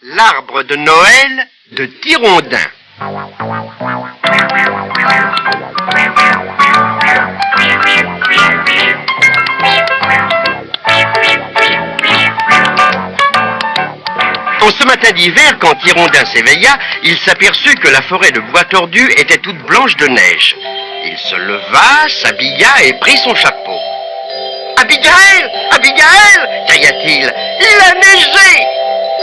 L'arbre de Noël de Tirondin. En ce matin d'hiver, quand Tirondin s'éveilla, il s'aperçut que la forêt de bois tordu était toute blanche de neige. Il se leva, s'habilla et prit son chapeau. « Abigaël, Abigaël !» cria-t-il. « Il a neigé !»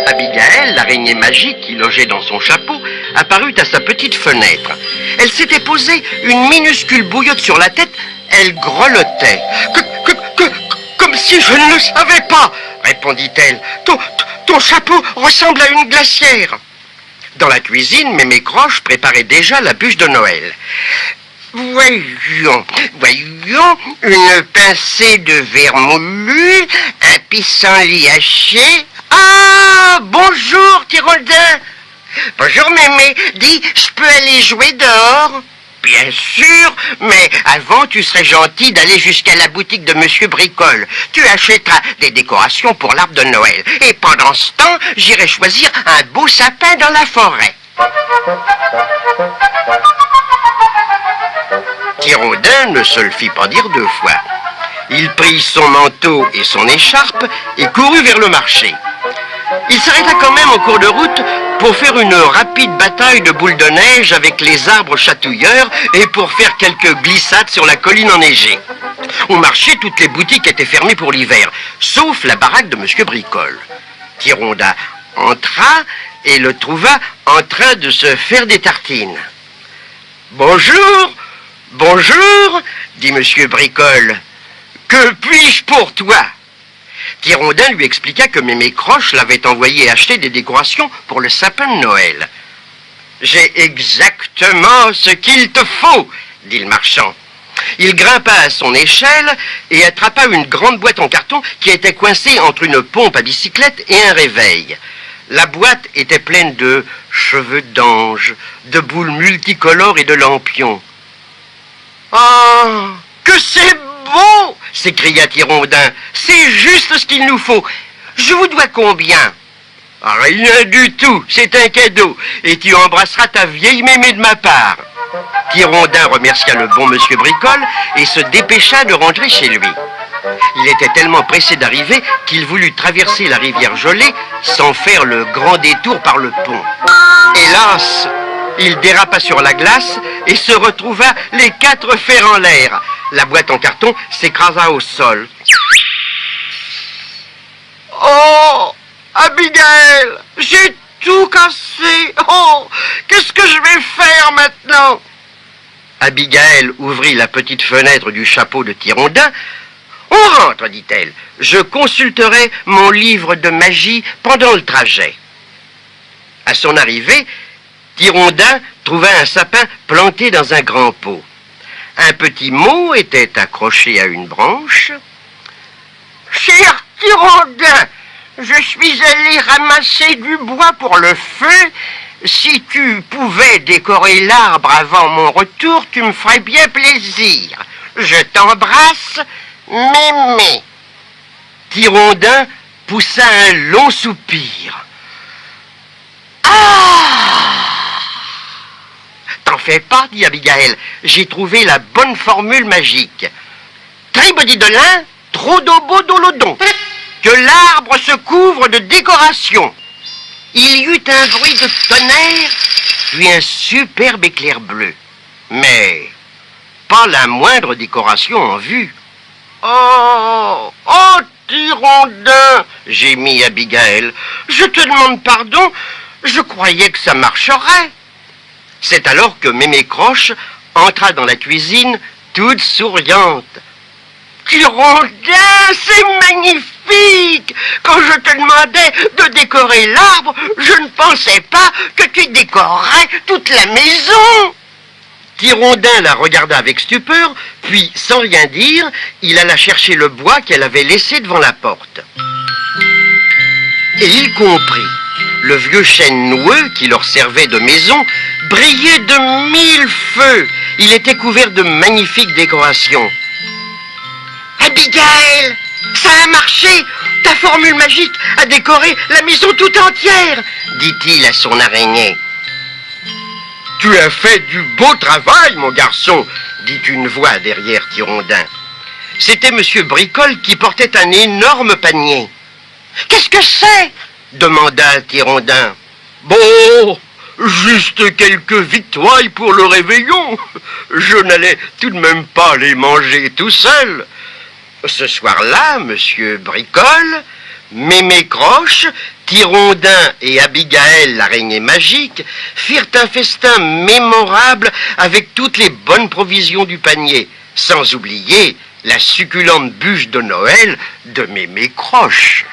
Abigaël, l'araignée magique qui logeait dans son chapeau, apparut à sa petite fenêtre. Elle s'était posée une minuscule bouillotte sur la tête. Elle grelottait. « Comme si je ne le savais pas !» répondit-elle. Ton chapeau ressemble à une glacière. Dans la cuisine, Mémé Croche préparait déjà la bûche de Noël. Voyons, une pincée de vermoulu, un pissenlit haché. Ah, bonjour, Tirondin. Bonjour, Mémé. Dis, je peux aller jouer dehors? Bien sûr, mais avant, tu serais gentil d'aller jusqu'à la boutique de Monsieur Bricole. Tu achèteras des décorations pour l'arbre de Noël. Et pendant ce temps, j'irai choisir un beau sapin dans la forêt. Tirondin ne se le fit pas dire deux fois. Il prit son manteau et son écharpe et courut vers le marché. Il s'arrêta quand même en cours de route pour faire une rapide bataille de boules de neige avec les arbres chatouilleurs et pour faire quelques glissades sur la colline enneigée. Au marché, toutes les boutiques étaient fermées pour l'hiver, sauf la baraque de Monsieur Bricole. Tirondin entra et le trouva en train de se faire des tartines. « Bonjour, bonjour, dit Monsieur Bricole. Que puis-je pour toi ?» Tirondin lui expliqua que Mémé Croche l'avait envoyé acheter des décorations pour le sapin de Noël. « J'ai exactement ce qu'il te faut, dit le marchand. Il grimpa à son échelle et attrapa une grande boîte en carton qui était coincée entre une pompe à bicyclette et un réveil. La boîte était pleine de cheveux d'ange, de boules multicolores et de lampions. « Oh, que c'est beau !» s'écria Tirondin. « C'est juste ce qu'il nous faut. Je vous dois combien ?»« Rien du tout, c'est un cadeau, et tu embrasseras ta vieille mémé de ma part. » Tirondin remercia le bon Monsieur Bricole et se dépêcha de rentrer chez lui. Il était tellement pressé d'arriver qu'il voulut traverser la rivière gelée sans faire le grand détour par le pont. Hélas, il dérapa sur la glace et se retrouva les quatre fers en l'air. La boîte en carton s'écrasa au sol. « Oh, Abigaël, j'ai tout cassé. Oh, qu'est-ce que je vais faire maintenant ?» Abigaël ouvrit la petite fenêtre du chapeau de Tirondin. « On rentre, dit-elle. Je consulterai mon livre de magie pendant le trajet. » À son arrivée, Tirondin trouva un sapin planté dans un grand pot. Un petit mot était accroché à une branche. « Cher Tirondin, je suis allé ramasser du bois pour le feu. Si tu pouvais décorer l'arbre avant mon retour, tu me ferais bien plaisir. Je t'embrasse, Mémé. » Tirondin poussa un long soupir. « Ah ! T'en fais pas, dit Abigaël, j'ai trouvé la bonne formule magique. Tribodidolin, trodobodolodon, que l'arbre se couvre de décorations. » Il y eut un bruit de tonnerre, puis un superbe éclair bleu. Mais pas la moindre décoration en vue. « Oh, oh, Tirondin !» gémit Abigaël. « Je te demande pardon, je croyais que ça marcherait. » C'est alors que Mémé Croche entra dans la cuisine, toute souriante. « Tirondin, c'est magnifique! Quand je te demandais de décorer l'arbre, je ne pensais pas que tu décorerais toute la maison. » Tirondin la regarda avec stupeur, puis, sans rien dire, il alla chercher le bois qu'elle avait laissé devant la porte. Et il comprit. Le vieux chêne noueux, qui leur servait de maison, brillait de 1000 feux. Il était couvert de magnifiques décorations. « Abigaël, Ça a marché! Ta formule magique a décoré la maison tout entière, dit-il à son araignée. Tu as fait du beau travail, mon garçon, dit une voix derrière Tirondin. C'était Monsieur Bricole qui portait un énorme panier. Qu'est-ce que c'est? Demanda Tirondin. Bon, juste quelques victoires pour le réveillon. Je n'allais tout de même pas les manger tout seul. Ce soir-là, Monsieur Bricole, Mémé Croche, Tirondin et Abigail, l'araignée magique, firent un festin mémorable avec toutes les bonnes provisions du panier, sans oublier la succulente bûche de Noël de Mémé Croche.